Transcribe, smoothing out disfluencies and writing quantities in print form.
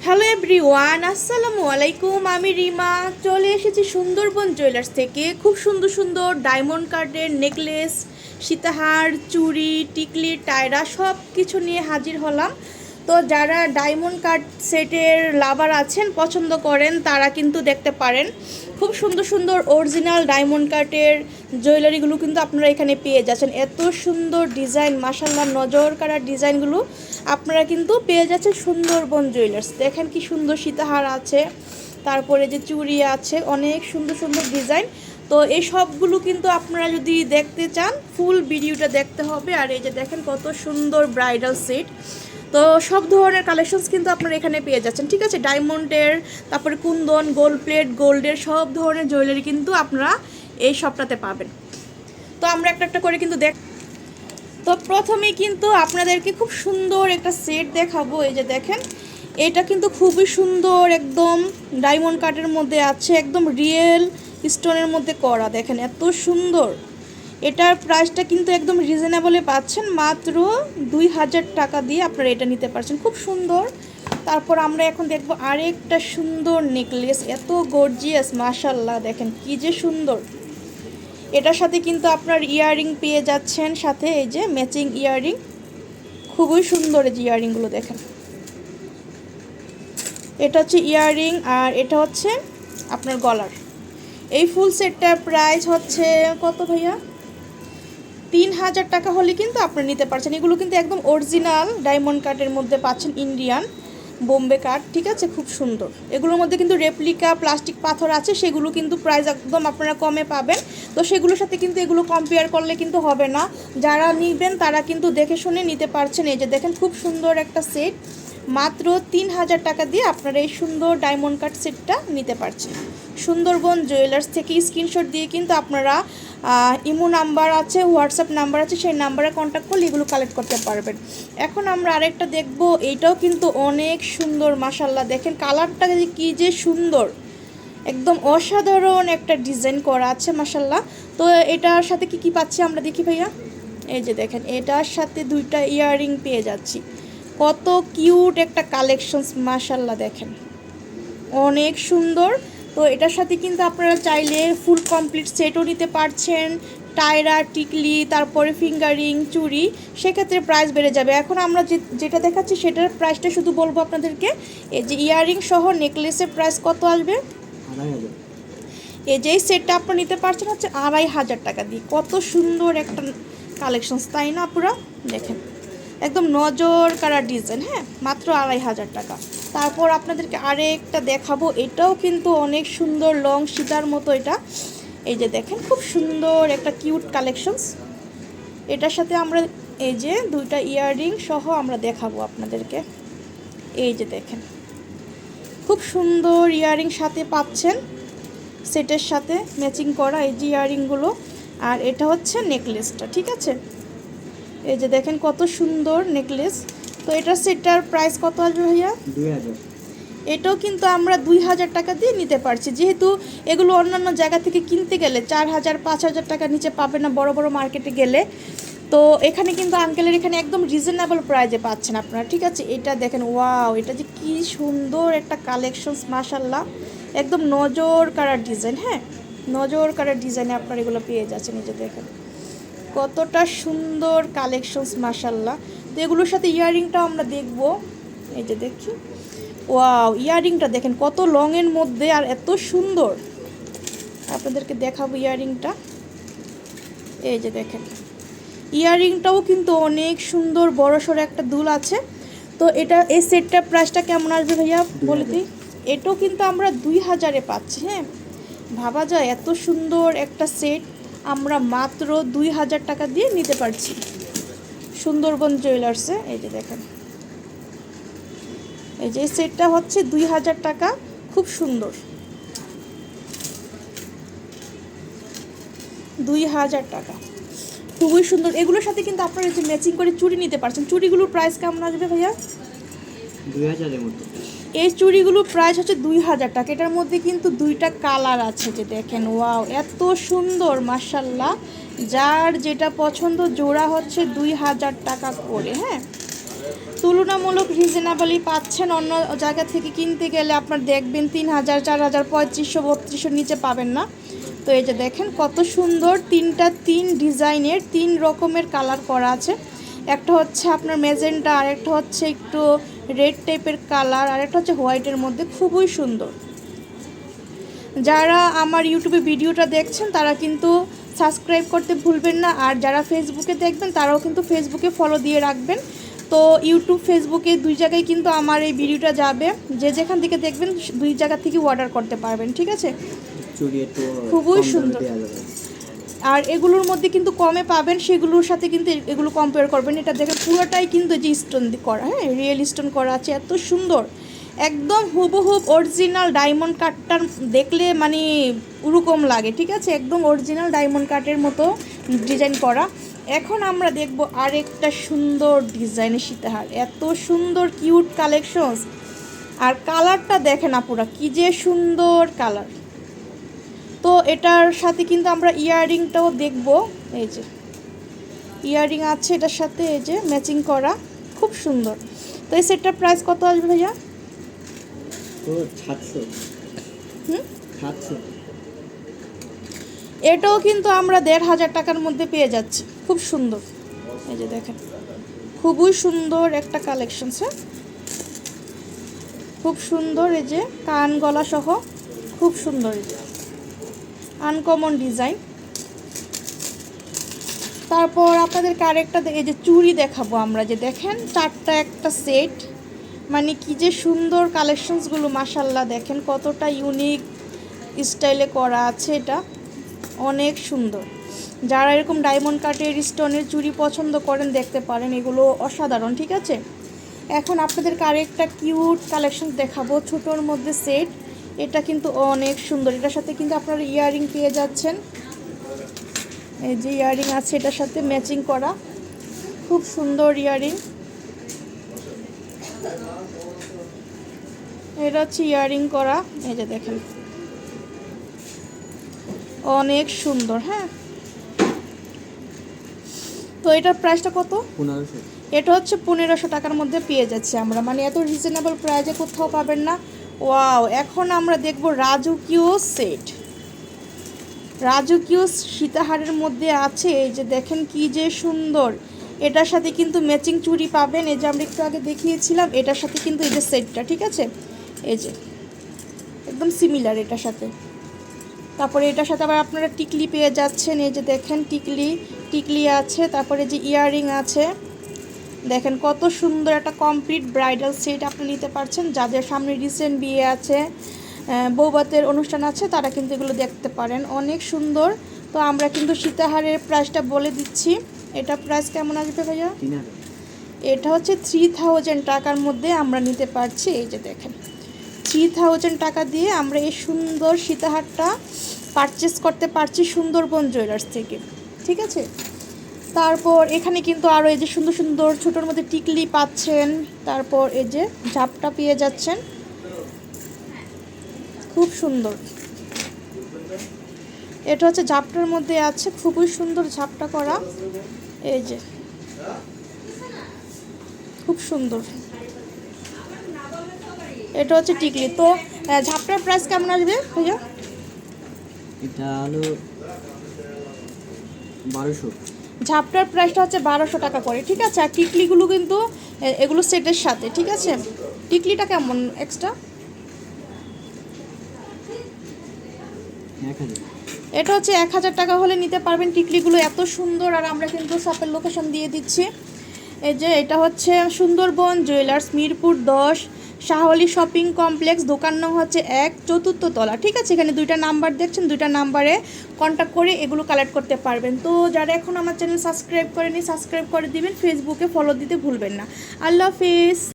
Hello everyone, আসসালামু আলাইকুম। আমি রিমা চলে এসেছি সুন্দরবন জুয়েলার্স থেকে। খুব সুন্দর সুন্দর ডায়মন্ড কার্ডের নেকলেস, সীতাহার, চুড়ি, টিকলি, টায়রা সব কিছু নিয়ে হাজির হলাম। তো যারা ডায়মন্ড কার্ড সেটের লাভার আছেন, পছন্দ করেন, তারা কিন্তু দেখতে পারেন। খুব সুন্দর সুন্দর অরিজিনাল ডায়মন্ড কার্ডের জুয়েলারিগুলো কিন্তু আপনারা এখানে পেয়ে যাচ্ছেন। এত সুন্দর ডিজাইন, মাশাআল্লাহ, নজর কাড়া ডিজাইনগুলো আপনারা কিন্তু পেয়ে যাচ্ছেন সুন্দরবন জুয়েলার্স। দেখেন কি সুন্দর সীতাহার আছে, তারপরে যে চুড়ি আছে, অনেক সুন্দর সুন্দর ডিজাইন। তো এই সবগুলো কিন্তু আপনারা যদি দেখতে চান, ফুল ভিডিওটা দেখতে হবে। আর এই যে দেখেন কত সুন্দর ব্রাইডাল সেট। তো সব ধরনের কালেকশনস কিন্তু আপনারা এখানে পেয়ে যাচ্ছেন, ঠিক আছে। ডায়মন্ডের, তারপরে কুন্দন, গোল্ড প্লেট, গোল্ডের সব ধরনের জুয়েলারি কিন্তু আপনারা এই শপটাতে পাবেন। তো আমরা একটা একটা করে কিন্তু তো প্রথমেই কিন্তু আপনাদেরকে খুব সুন্দর একটা সেট দেখাবো। এই যে দেখেন, এটা কিন্তু খুবই সুন্দর, একদম ডায়মন্ড কাটের মধ্যে আছে, একদম রিয়েল স্টোনের মধ্যে করা। দেখেন এত সুন্দর। এটার প্রাইসটা কিন্তু একদম রিজনেবলে পাচ্ছেন, মাত্র 2000 টাকা দিয়ে আপনারা এটা নিতে পারছেন। খুব সুন্দর। তারপর আমরা এখন দেখব আরেকটা সুন্দর নেকলেস, এত গর্জিয়াস, মাশাআল্লাহ, দেখেন কি যে সুন্দর। এটার সাথে কিন্তু আপনার ইয়াররিং পেয়ে যাচ্ছেন, সাথে এই যে ম্যাচিং ইয়াররিং, খুবই সুন্দর। এই যে ইয়াররিংগুলো দেখেন, এটা হচ্ছে ইয়াররিং আর এটা হচ্ছে আপনার গলার। এই ফুল সেটটার প্রাইস হচ্ছে কত ভাইয়া? 3000 টাকা হলে কিন্তু আপনি নিতে পারছেন। এগুলো কিন্তু একদম অরিজিনাল ডায়মন্ড কাটের মধ্যে পাচ্ছেন, ইন্ডিয়ান বোম্বে কাট, ঠিক আছে, খুব সুন্দর। এগুলোর মধ্যে কিন্তু রেপ্লিকা প্লাস্টিক পাথর আছে, সেগুলো কিন্তু প্রাইস একদম আপনারা কমে পাবেন। তো সেগুলোর সাথে কিন্তু এগুলো কম্পেয়ার করলে কিন্তু হবে না। যারা নিবেন তারা কিন্তু দেখে শুনে নিতে পারছেন। এই যে দেখেন খুব সুন্দর একটা সেট, মাত্র 3000 টাকা দিয়ে আপনারা এই সুন্দর ডায়মন্ড কাট সেটটা নিতে পারছেন সুন্দরবন জুয়েলার্স থেকে। স্ক্রিনশট দিয়ে কিন্তু আপনারা ইমো নাম্বার আছে, হোয়াটসঅ্যাপ নাম্বার আছে, সেই নাম্বারে কন্ট্যাক্ট করলে এগুলো কালেক্ট করতে পারবেন। এখন আমরা আরেকটা দেখব, এইটাও কিন্তু অনেক সুন্দর, মাশাআল্লাহ, দেখেন কালারটা কি যে সুন্দর, একদম অসাধারণ একটা ডিজাইন করা আছে, মাশাআল্লাহ। তো এটার সাথে কি কি পাচ্ছি আমরা দেখি ভাইয়া। এই যে দেখেন, এটার সাথে দুইটা ইয়াররিং পেয়ে যাচ্ছি। কত কিউট একটা কালেকশনস, মাশাআল্লাহ, দেখেন অনেক সুন্দর। তো এটার সাথে কিন্তু আপনারা চাইলে ফুল কমপ্লিট সেটও নিতে পারছেন, টায়রা, টিকলি, তারপরে ফিঙ্গারিং, চুড়ি, সেক্ষেত্রে প্রাইস বেড়ে যাবে। এখন আমরা যেটা দেখাচ্ছি সেটার প্রাইসটা শুধু বলবো আপনাদেরকে। এই যে ইয়াররিং সহ নেকলেসের প্রাইস কত আসবে? 2500। এই যে সেটটা আপনারা নিতে পারছেন হচ্ছে 2500 টাকা দিয়ে। কত সুন্দর একটা কালেকশনস, তাই না পুরো? দেখেন একদম নজর কাড়া ডিজাইন, হ্যাঁ, মাত্র 2500 টাকা। তারপর আপনাদেরকে আরেকটা দেখাবো, এটাও কিন্তু অনেক সুন্দর, লং সীতার মতো এটা। এই যে দেখেন খুব সুন্দর একটা কিউট কালেকশনস। এটার সাথে আমরা এই যে দুইটা ইয়াররিং সহ আমরা দেখাবো আপনাদেরকে। এই যে দেখেন খুব সুন্দর ইয়াররিং সাথে পাচ্ছেন, সেটের সাথে ম্যাচিং করা এই যে ইয়াররিংগুলো। আর এটা হচ্ছে নেকলেসটা, ঠিক আছে। এই যে দেখেন কত সুন্দর নেকলেস। তো এটার সেটটার প্রাইস কত আসবে ভাইয়া? 2000। এটাও কিন্তু আমরা 2000 টাকা দিয়ে নিতে পারছি, যেহেতু এগুলো অন্যান্য জায়গা থেকে কিনতে গেলে 4000 5000 টাকার নিচে পাবে না বড় বড় মার্কেটে গেলে। তো এখানে কিন্তু আঙ্কেলের এখানে একদম রিজনেবল প্রাইজে পাচ্ছেন আপনারা, ঠিক আছে। এটা দেখেন, ওয়াও, এটা যে কি সুন্দর একটা কালেকশনস, মাশাআল্লাহ, একদম নজর কাড়া ডিজাইন, হ্যাঁ, নজর কাড়া ডিজাইনে আপনারা এগুলো পেয়ে যাচ্ছেন। এই যে দেখেন কতটা সুন্দর কালেকশনস, মাশাআল্লাহ। তো এগুলোর সাথে ইয়াররিংটাও আমরা দেখব। এই যে দেখি, ওয়াও, ইয়াররিংটা দেখেন কত লংয়ের মধ্যে আর এত সুন্দর। আপনাদেরকে দেখাবো ইয়াররিংটা। এই যে দেখেন ইয়াররিংটাও কিন্তু অনেক সুন্দর, বড়সড় একটা দুল আছে। তো এটা এই সেটটার প্রাইসটা কেমন আসবে ভাইয়া বলে দিই? এটাও কিন্তু আমরা 2000-এ পাচ্ছি, হ্যাঁ। ভাবা যায় এত সুন্দর একটা সেট আমরা মাত্র 2000 টাকা দিয়ে নিতে পারছি সুন্দরবন জুয়েলার্সে। এই যে দেখেন, এই যে সেটটা হচ্ছে 2000 টাকা, খুব সুন্দর, 2000 টাকা, খুবই সুন্দর। এগুলোর সাথে কিন্তু আপনারা যে ম্যাচিং করে চুড়ি নিতে পারছেন। চুড়িগুলোর প্রাইস কেমন আসবে ভাইয়া? 2000 এর মতো। এই চুড়িগুলোর প্রাইস হচ্ছে 2000 টাকা। এটার মধ্যে কিন্তু দুইটা কালার আছে, যে দেখেন, ওয়াও, এত সুন্দর, মাশাআল্লাহ। যার যেটা পছন্দ, জোড়া হচ্ছে 2000 টাকা করে, হ্যাঁ। তুলনামূলক রিজনেবলই পাচ্ছেন। অন্য জায়গা থেকে কিনতে গেলে আপনার দেখবেন 3000, 4000, 3500, 3200 নিচে পাবেন না। তো এই যে দেখেন কত সুন্দর, তিন ডিজাইনের 3 রকমের কালার করা আছে। একটা হচ্ছে আপনার মেজেন্টা, আর একটা হচ্ছে একটু রেড টাইপের কালার, আর একটা হচ্ছে হোয়াইটের মধ্যে, খুবই সুন্দর। যারা আমার ইউটিউবে ভিডিওটা দেখছেন তারা কিন্তু সাবস্ক্রাইব করতে ভুলবেন না, আর যারা ফেসবুকে দেখবেন তারাও কিন্তু ফেসবুকে ফলো দিয়ে রাখবেন। তো ইউটিউব, ফেসবুকে 2 জায়গায় কিন্তু আমার এই ভিডিওটা যাবে, যে যেখান থেকে দেখবেন 2 জায়গা থেকে অর্ডার করতে পারবেন, ঠিক আছে? চুড়ি একটু খুবই সুন্দর। আর এগুলোর মধ্যে কিন্তু কমে পাবেন, সেগুলোর সাথে কিন্তু এগুলো কম্পেয়ার করবেন। এটা দেখেন পুরোটাই কিন্তু যে স্টোন করা, হ্যাঁ রিয়েল স্টোন করা আছে, এত সুন্দর, একদম হুবহুব অরিজিনাল ডায়মন্ড কাটটার দেখলে মানে ওরকম লাগে, ঠিক আছে? একদম অরিজিনাল ডায়মন্ড কাটের মতো ডিজাইন করা। এখন আমরা দেখব আরেকটা সুন্দর ডিজাইনের সীতাহার, এত সুন্দর কিউট কালেকশনস। আর কালারটা দেখেন আপুরা, কি যে সুন্দর কালার। তো এটার সাথে কিন্তু আমরা ইয়াররিংটাও দেখব। এই যে ইয়াররিং আছে এটার সাথে, এই যে ম্যাচিং করা, খুব সুন্দর। তো এই সেটটার প্রাইস কত আসবে ভাইয়া? তো 700। 700। এটাও কিন্তু আমরা 1500 টাকার মধ্যে পেয়ে যাচ্ছি, খুব সুন্দর। এই যে দেখেন খুবই সুন্দর একটা কালেকশন, হ্যাঁ খুব সুন্দর। এই যে কান গলা সহ খুব সুন্দর, এই যে আনকমন ডিজাইন। তারপর আপনাদেরকে আরেকটা এই যে চুড়ি দেখাবো আমরা, যে দেখেন 4টা একটা সেট, মানে কি যে সুন্দর কালেকশনসগুলো, মাশাল্লাহ দেখেন কতটা ইউনিক স্টাইলে করা আছে, এটা অনেক সুন্দর। যারা এরকম ডায়মন্ড কাটের স্টোনের চুড়ি পছন্দ করেন দেখতে পারেন, এগুলো অসাধারণ, ঠিক আছে? এখন আপনাদেরকে আরেকটা কিউট কালেকশন দেখাবো, ছোটোর মধ্যে সেট। এটা কিন্তু অনেক সুন্দর, এটার সাথে কিন্তু আপনারা ইয়াররিং পেয়ে যাচ্ছেন। এই যে ইয়াররিং আছে এটার সাথে ম্যাচিং করা, খুব সুন্দর ইয়াররিং। এটা হচ্ছে ইয়াররিং করা, এই যে দেখেন অনেক সুন্দর, হ্যাঁ। তো এটার প্রাইসটা কত? 1500। এটা হচ্ছে 1500 টাকার মধ্যে পেয়ে যাচ্ছি আমরা, মানে এত রিজনেবল প্রাইসে কোথাও পাবেন না। ওয়াও, এখন আমরা দেখব রাজকীয় সেট। রাজকীয় সীতাহারের মধ্যে আছে, এই যে দেখেন কি যে সুন্দর। এটার সাথে কিন্তু ম্যাচিং চুড়ি পাবেন, এই যে আমরা একটু আগে দেখিয়েছিলাম, এটার সাথে কিন্তু এই যে সেটটা, ঠিক আছে? এই যে একদম সিমিলার এটার সাথে। তারপরে এটার সাথে আবার আপনারা টিকলি পেয়ে যাচ্ছেন, এই যে দেখেন টিকলি আছে, তারপরে যে ইয়াররিং আছে, দেখেন কত সুন্দর একটা কমপ্লিট ব্রাইডাল সেট আপনি নিতে পারছেন। যাদের সামনে রিসেন্ট বিয়ে আছে, বৌভাতের অনুষ্ঠান আছে, তারা কিন্তু এগুলো দেখতে পারেন, অনেক সুন্দর। তো আমরা কিন্তু সীতাহারের প্রাইসটা বলে দিচ্ছি। এটা প্রাইস কেমন আসবে ভাইয়া? 3000। এটা হচ্ছে 3000 টাকার মধ্যে আমরা নিতে পারছি। এই যে দেখেন 3000 টাকা দিয়ে আমরা এই সুন্দর সীতাহারটা পারচেস করতে পারছি সুন্দরবন জুয়েলার্স থেকে, ঠিক আছে? তারপর এখানে কিন্তু আরও এই যে সুন্দর সুন্দর ছোটোর মধ্যে টিকলি পাচ্ছেন, তারপর এই যে ঝাপটা পেয়ে যাচ্ছেন, খুব সুন্দর। এটা হচ্ছে ঝাপটার মধ্যে আছে, খুবই সুন্দর ঝাপটা করা, এই যে খুব সুন্দর। এটা হচ্ছে টিকলি। তো ঝাপটার প্রাইস কেমন আসবে ভাইয়া? এটা হলো 1200। ঝাপটার প্রাইসটা হচ্ছে 1200 টাকা করে, ঠিক আছে? আর টিকলিগুলো কিন্তু এগুলো সেটের সাথে, ঠিক আছে? টিকলিটা কেমন এক্সট্রা? 1000। এটা হচ্ছে 1000 টাকা হলে নিতে পারবেন টিকলিগুলো, এত সুন্দর। আর আমরা কিন্তু শপের লোকেশন দিয়ে দিচ্ছি। এই যে এটা হচ্ছে Sundarban jewellers, Mirpur 10, Shahwali shopping complex, দোকান নং হচ্ছে 1, 4th তলা, ঠিক আছে? এখানে 2টা নাম্বার দেখছেন, 2টা নাম্বারে কন্ট্যাক্ট করে এগুলো কালেক্ট করতে পারবেন। তো যারা এখন আমার চ্যানেল সাবস্ক্রাইব করেনি, সাবস্ক্রাইব করে দিবেন, ফেসবুকে ফলো দিতে ভুলবেন না। আল্লাহ হাফেজ।